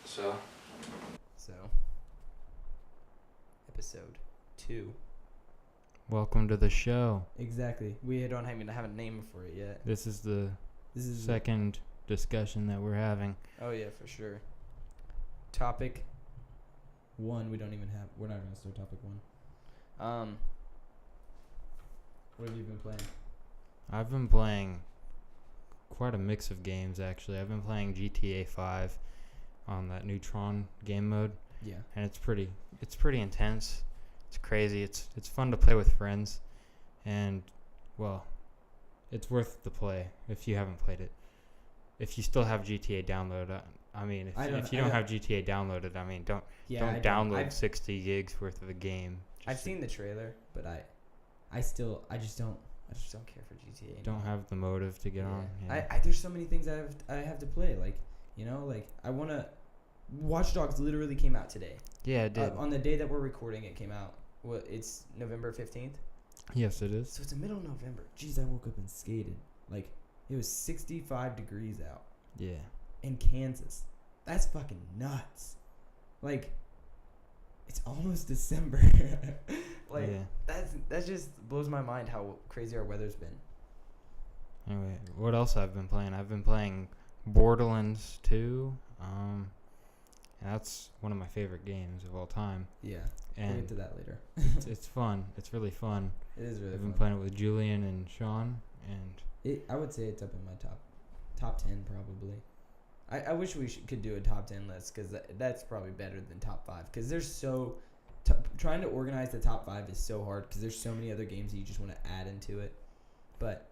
So, So, episode 2. welcome to the show. Exactly. We don't even have a name for it yet. This is the This is second discussion that we're having. Oh yeah, for sure. Topic 1. We don't even have. We're not gonna start topic 1. What have you been playing? I've been playing quite a mix of games, actually. I've been playing GTA 5 on that Neutron game mode, Yeah. and it's pretty intense. It's crazy. It's fun to play with friends, and well, it's worth the play if you haven't played it. If you still have GTA downloaded, if you don't have GTA downloaded, don't download 60 gigs worth of a game. I've seen the trailer, but I just don't care for GTA anymore. Don't have the motive to get on. Yeah. There's so many things I have to play. I want to. Watch Dogs literally came out today. Yeah, it did. On the day that we're recording, it came out. Well, it's November 15th. Yes, it is. So it's the middle of November. Jeez, I woke up and skated. It was 65 degrees out. Yeah. In Kansas. That's fucking nuts. It's almost December. Yeah. That just blows my mind how crazy our weather's been. Anyway, what else I've been playing? I've been playing Borderlands 2. That's one of my favorite games of all time. Yeah. And we'll get to that later. it's fun. It's really fun. It is really I've fun. been playing it with Julian and Sean, and I would say it's up in my top 10 probably. I wish we could do a top 10 list because that's probably better than top 5 because there's trying to organize the top 5 is so hard because there's so many other games that you just want to add into it. But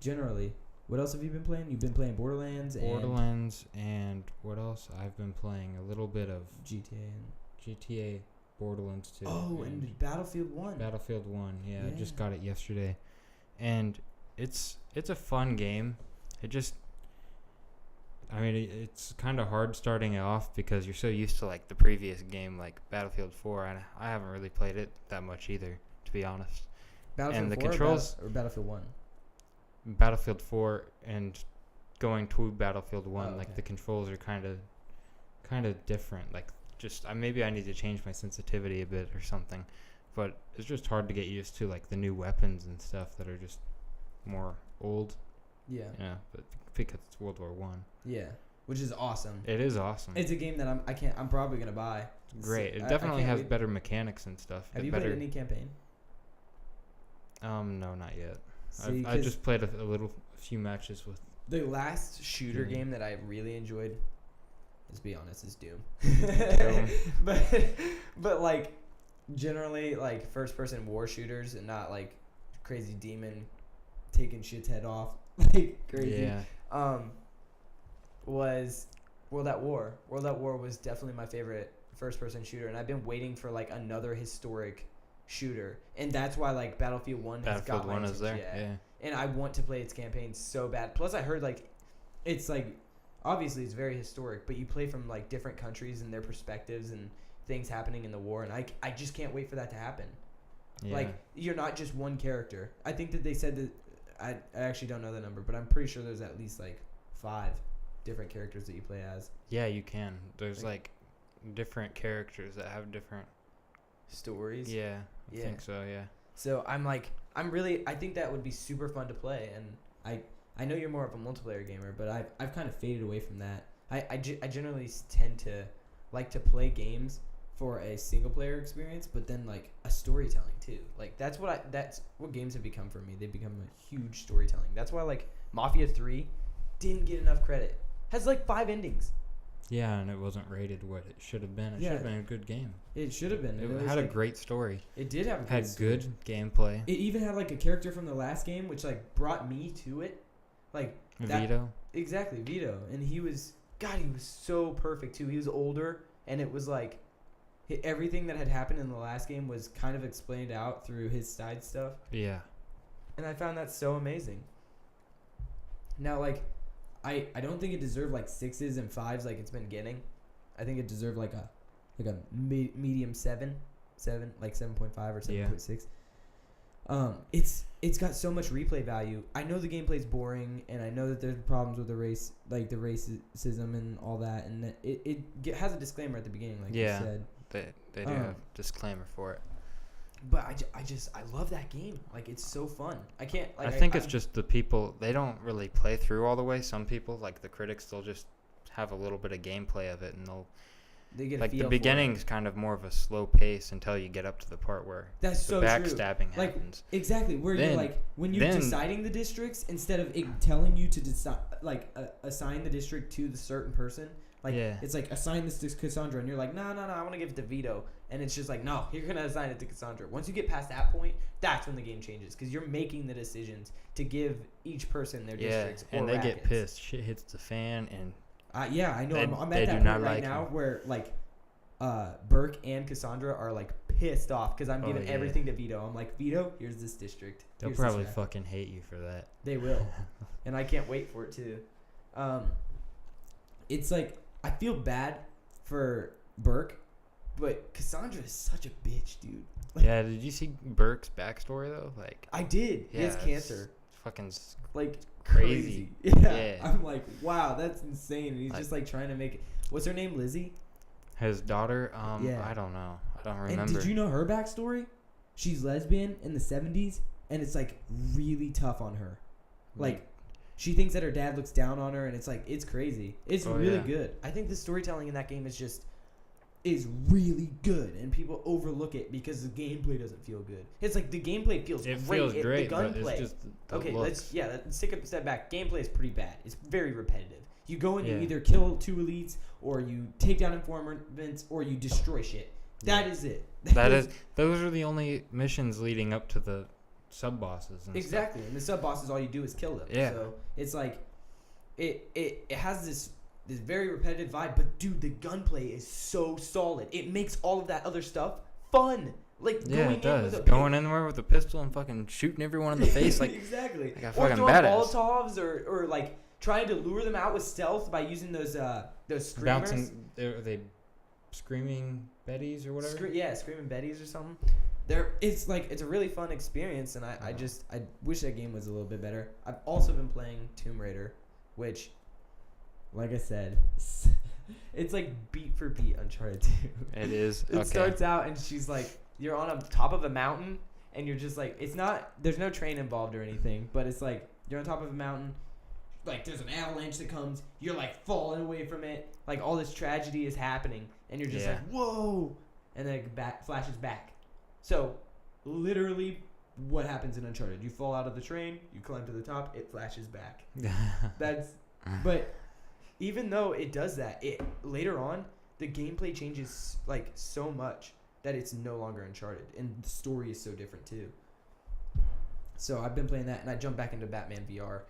generally, what else have you been playing? You've been playing Borderlands and what else? I've been playing a little bit of GTA, Borderlands 2. Oh, and Battlefield 1. Battlefield 1, yeah. I just got it yesterday. And it's a fun game. It's kind of hard starting it off because you're so used to the previous game, like Battlefield 4, and I haven't really played it that much either, to be honest. Battlefield and the 4 controls or Battlefield 1? Battlefield 4 and going to Battlefield 1, okay. The controls are kind of different. Maybe I need to change my sensitivity a bit or something, but it's just hard to get used to the new weapons and stuff that are just more old. Yeah. Yeah, but because it's World War One. Yeah, which is awesome. It is awesome. It's a game that I'm probably gonna buy. Great. It definitely has better mechanics and stuff. Have you played any campaign? No, not yet. I just played a few matches with. The last shooter game that I really enjoyed, let's be honest, is Doom. Doom. but generally first person war shooters and not crazy demon taking shit's head off crazy. Yeah. Was World at War. World at War was definitely my favorite first person shooter, and I've been waiting for another historic shooter, and that's why Battlefield 1 has got my attention. Is there. Yeah. And I want to play its campaign so bad. Plus I heard it's obviously it's very historic, but you play from different countries and their perspectives and things happening in the war, and I just can't wait for that to happen. Yeah. You're not just one character. I think that they said that I actually don't know the number, but I'm pretty sure there's at least 5 different characters that you play as. Yeah, you can. There's different characters that have different stories. Yeah, I think so. Yeah. So I think that would be super fun to play, and I know you're more of a multiplayer gamer, but I've kind of faded away from that. I generally tend to like to play games for a single player experience, but then a storytelling too. That's what games have become for me. They've become a huge storytelling. That's why Mafia 3 didn't get enough credit. Has 5 endings. Yeah, and it wasn't rated what it should have been. It should have been a good game. It should have been. It had a great story. It did have a great story. Had good gameplay. It even had a character from the last game, which brought me to it. Vito. Exactly, Vito, and he was so perfect too. He was older, and it was everything that had happened in the last game was kind of explained out through his side stuff. Yeah. And I found that so amazing. Now, I don't think it deserved 6s and 5s like it's been getting. I think it deserved a medium 7, 7.5 or 7.6. It's got so much replay value. I know the gameplay's boring, and I know that there's problems with the racism and all that, and that it has a disclaimer at the beginning, like you said. They do have a disclaimer for it. But I love that game. Like, it's so fun. I can't. Like, I think it's just the people, they don't really play through all the way. Some people, like the critics, they'll just have a little bit of gameplay of it, and they get like a feel the beginning's kind of more of a slow pace until you get up to the part where that's the so backstabbing true. happens. Like, exactly, where Then- you're like, when you're then- deciding the districts, instead of it telling you to decide, like, assign the district to the certain person. Like, Yeah. it's like, assign this to Cassandra, and you're like, no, I want to give it to Vito. And it's just like, no, you're going to assign it to Cassandra. Once you get past that point, that's when the game changes, because you're making the decisions to give each person their districts or and they rackets. get pissed. Shit hits the fan, and Yeah, I know. They- I'm they at that do point not right like now him. where, like, Burke and Cassandra are, like, pissed off because I'm Oh, giving yeah. everything to Vito. I'm like, Vito, here's this district. they'll Here's this probably racket." fucking hate you for that. They will. And I can't wait for it too. It's like, I feel bad for Burke, but Cassandra is such a bitch, dude. Yeah, did you see Burke's backstory though? Like, I did. He has it's cancer. Fucking Like, crazy. Yeah. Yeah. I'm like, wow, that's insane. And he's Like- just like trying to make it. What's her name? Lizzie? his daughter. Yeah. I don't know. I don't remember. And did you know her backstory? She's lesbian in the 70s, and it's like really tough on her. Like, she thinks that her dad looks down on her, and it's like, it's crazy. It's Oh, really yeah. good. I think the storytelling in that game is really good, and people overlook it because the gameplay doesn't feel good. It's like the gameplay feels it great. feels great, the but gunplay. it's just the Okay, looks. let's take a step back. Gameplay is pretty bad. It's very repetitive. You go and you Yeah. either kill 2 elites, or you take down informants, or you destroy shit. That is it. Those are the only missions leading up to the sub bosses. And Exactly, and the sub bosses, all you do is kill them. Yeah. So it's like, it has this very repetitive vibe, but dude, the gunplay is so solid. It makes all of that other stuff fun. Like, Yeah, going it does. in with a Going in there with a pistol and fucking shooting everyone in the face, like exactly. like a Or fucking throwing badass. Molotovs, or like trying to lure them out with stealth by using those screamers. Bouncing. Are they screaming Bettys or whatever? Screaming Bettys or something. It's a really fun experience, and I wish that game was a little bit better. I've also been playing Tomb Raider, which, like I said, it's like beat for beat Uncharted 2. It is. It Okay. starts out and she's like, you're on top of a mountain, and you're just like, there's no train involved or anything, but it's like, you're on top of a mountain, like there's an avalanche that comes, you're like falling away from it, like all this tragedy is happening, and you're just Yeah. like, whoa, and then it flashes back. So, literally, what happens in Uncharted? You fall out of the train, you climb to the top, it flashes back. But even though it does that, later on, the gameplay changes like so much that it's no longer Uncharted, and the story is so different too. So I've been playing that, and I jumped back into Batman VR,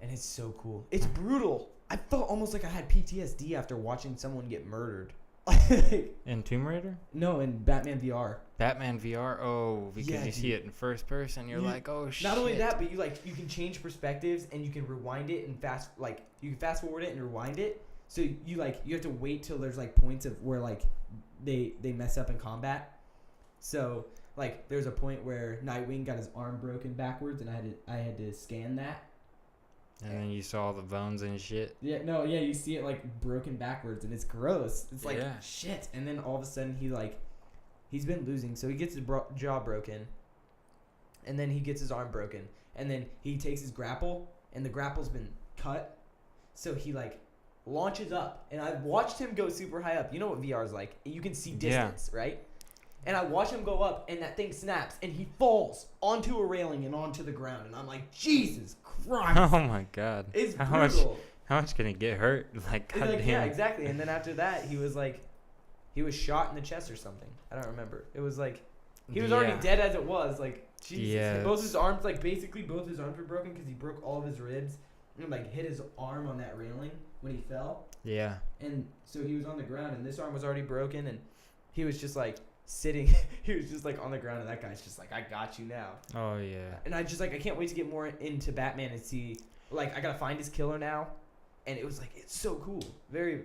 and it's so cool. It's brutal. I felt almost like I had PTSD after watching someone get murdered. In Tomb Raider? No, in Batman VR. Batman VR? Oh, because Yeah, you see dude. it in first person, you're like, oh shit. Not only that, but you can change perspectives, and you can rewind it and you can fast forward it and rewind it. So you have to wait till there's like points of where like they mess up in combat. So like there's a point where Nightwing got his arm broken backwards, and I had to scan that. And then you saw the bones and shit. Yeah, you see it like broken backwards, and it's gross. It's like Yeah. shit. And then all of a sudden he's been losing, so he gets his jaw broken, and then he gets his arm broken, and then he takes his grapple, and the grapple's been cut, so he like launches up, and I watched him go super high up. You know what VR is like? You can see distance, right? And I watch him go up, and that thing snaps, and he falls onto a railing and onto the ground, and I'm like, Jesus Christ! Oh my god. It's How brutal. How much can he get hurt? Like, It's goddamn. like, yeah, exactly. And then after that, he was shot in the chest or something. I don't remember. It was like he was already dead as it was. Like, Jesus. Yeah. Both his arms, basically both his arms were broken because he broke all of his ribs and hit his arm on that railing when he fell. Yeah. And so he was on the ground, and this arm was already broken, and he was just like sitting. He was just like on the ground, and that guy's just like, I got you now. Oh yeah. And I can't wait to get more into Batman and see, like, I gotta find his killer now. And it was like, it's so cool. Very,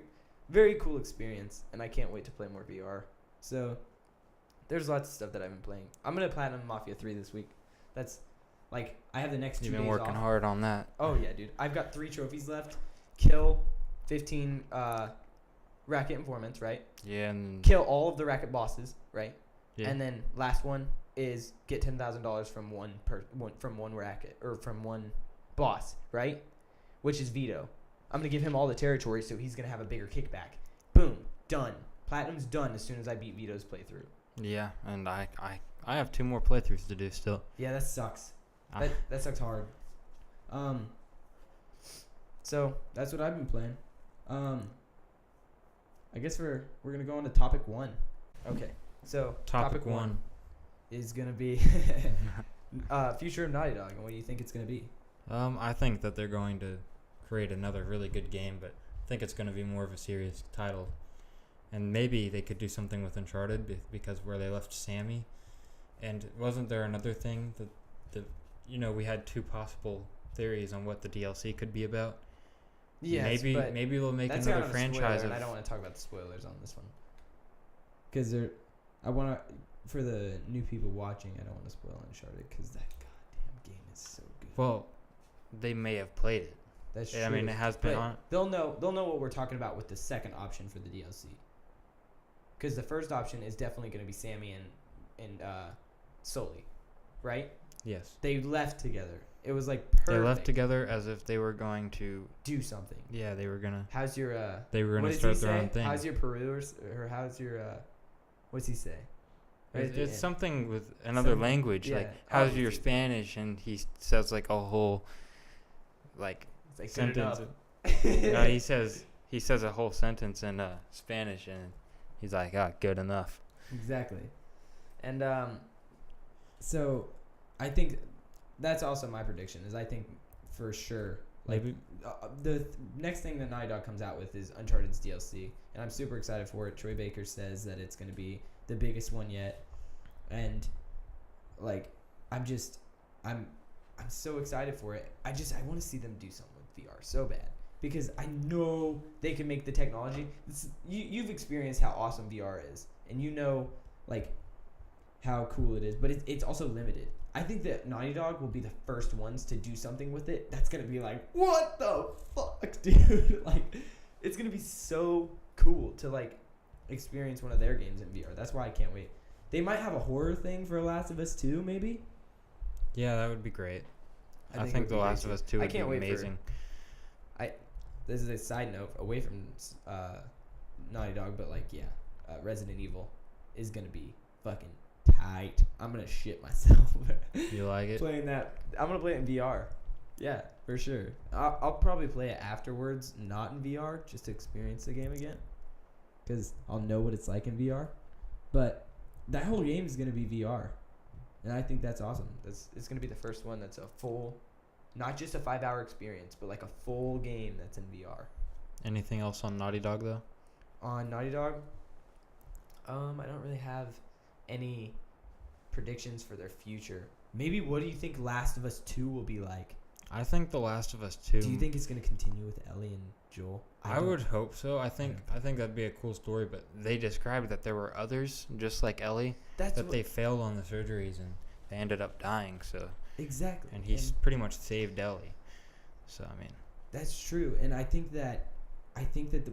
very cool experience. And I can't wait to play more VR. So, There's lots of stuff that I've been playing. I'm gonna platinum Mafia 3 this week. That's like I have the next 2 You've days been working off. hard on that. Oh yeah, dude. I've got 3 trophies left. Kill 15 racket informants, right? Yeah, and Kill all of the racket bosses, right? yeah. And then last one is get $10,000 from one racket or from one boss, right? Which is Vito. I'm gonna give him all the territory, so he's gonna have a bigger kickback. Boom, done. Platinum's done as soon as I beat Vito's playthrough. Yeah, and I have 2 more playthroughs to do still. Yeah, that sucks. I- That sucks hard. So that's what I've been playing. I guess we're gonna go on to topic 1. Okay, so Topic 1. is gonna be future of Naughty Dog, and what do you think it's gonna be? I think that they're going to create another really good game, but I think it's going to be more of a serious title. And maybe they could do something with Uncharted because where they left Sammy. And wasn't there another thing that we had 2 possible theories on what the DLC could be about? Yes, but maybe they'll make that's another kind of a franchise spoiler, of. and I don't want to talk about the spoilers on this one. Because I want to, for the new people watching, I don't want to spoil Uncharted because that goddamn game is so good. Well, they may have played it. That's true. I mean, it has been But on. They'll know what we're talking about with the second option for the DLC. Because the first option is definitely going to be Sammy and Sully, right? Yes. They left together. It was like perfect. They left together as if they were going to do something. Yeah, they were gonna. How's your They were what gonna does start he their say? own thing. How's your Peru or how's your what's he say? Right at the It's end. something with another Something- language. yeah, Like, how's your obviously. Spanish? And he says like a whole, like, It's like sentence. good No, he says a whole sentence in Spanish, and he's like, good enough. Exactly. And so I think that's also my prediction is I think for sure like Maybe. the next thing that Naughty Dog comes out with is Uncharted's DLC, and I'm super excited for it. Troy Baker says that it's going to be the biggest one yet, and like I'm so excited for it. I want to see them do something with VR so bad because I know they can make the technology. You've experienced how awesome VR is, and you know like how cool it is, but it's also limited. I think that Naughty Dog will be the first ones to do something with it. That's gonna be like, what the fuck, dude? Like, it's gonna be so cool to like experience one of their games in VR. That's why I can't wait. They might have a horror thing for Last of Us 2, maybe. Yeah, that would be great. I it think would The be great Last of too. Us 2 I would be can't wait for- amazing. This is a side note away from Naughty Dog, but like, yeah, Resident Evil is gonna be fucking tight. I'm gonna shit myself. You like it? Playing that, I'm gonna play it in VR. Yeah, for sure. I'll probably play it afterwards, not in VR, just to experience the game again, because I'll know what it's like in VR. But that whole game is gonna be VR, and I think that's awesome. It's gonna be the first one that's a full, not just a 5-hour experience, but like a full game that's in VR. Anything else on Naughty Dog though? On Naughty Dog, I don't really have any predictions for their future. Maybe what do you think Last of Us 2 will be like? I think The Last of Us 2. Do you think it's going to continue with Ellie and Joel? I would hope so. I think that'd be a cool story, but they described that there were others just like Ellie that they failed on the surgeries and they ended up dying. So exactly, and he's pretty much saved Ellie. So I mean, that's true, and I think that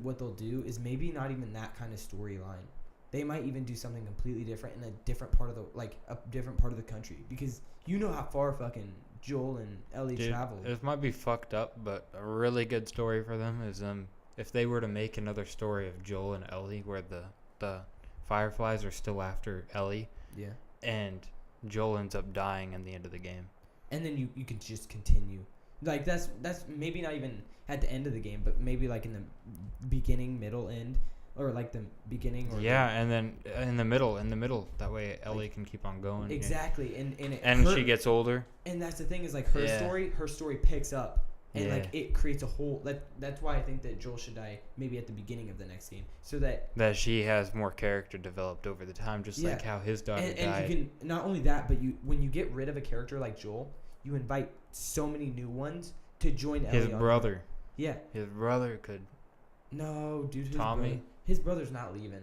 what they'll do is maybe not even that kind of storyline. They might even do something completely different in a different part of the country, because you know how far fucking Joel and Ellie traveled. It might be fucked up, but a really good story for them is if they were to make another story of Joel and Ellie where the Fireflies are still after Ellie. Yeah. And Joel ends up dying in the end of the game. And then you could just continue. Like that's maybe not even at the end of the game, but maybe like in the beginning, middle, end, or like the beginning. Or and then in the middle. That way Ellie can keep on going. Exactly, and she gets older. And that's the thing is like her story picks up, and like it creates a whole. That's why I think that Joel should die maybe at the beginning of the next game, so that she has more character developed over the time, just like how his daughter died. And you can not only that, but when you get rid of a character like Joel, you invite so many new ones to join Ellie. His brother. Yeah. His brother could. No, dude. Tommy. His brother's not leaving.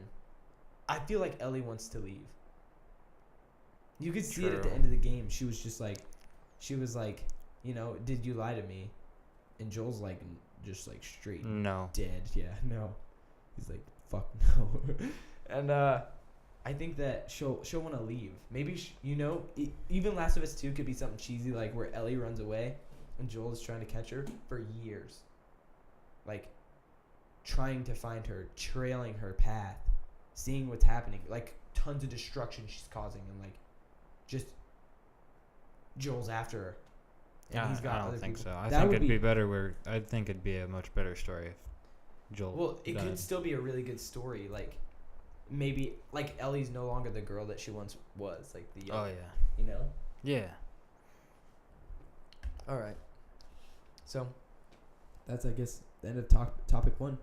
I feel like Ellie wants to leave. You could see it at True. the end of the game. She was like, did you lie to me? And Joel's like, just like straight No. dead. Yeah, no. He's like, fuck no. And I think that she'll want to leave. Maybe even Last of Us 2 could be something cheesy like where Ellie runs away and Joel is trying to catch her for years, like trying to find her, trailing her path, seeing what's happening, like tons of destruction she's causing, and like just Joel's after her. And he's got I other don't think people. so. I That think would it'd be better where I think it'd be a much better story if Joel. Well, it died. could still be a really good story. Like maybe like Ellie's no longer the girl that she once was. Like the Oh yeah. you know. Yeah. All right. So that's I guess the end of topic 1.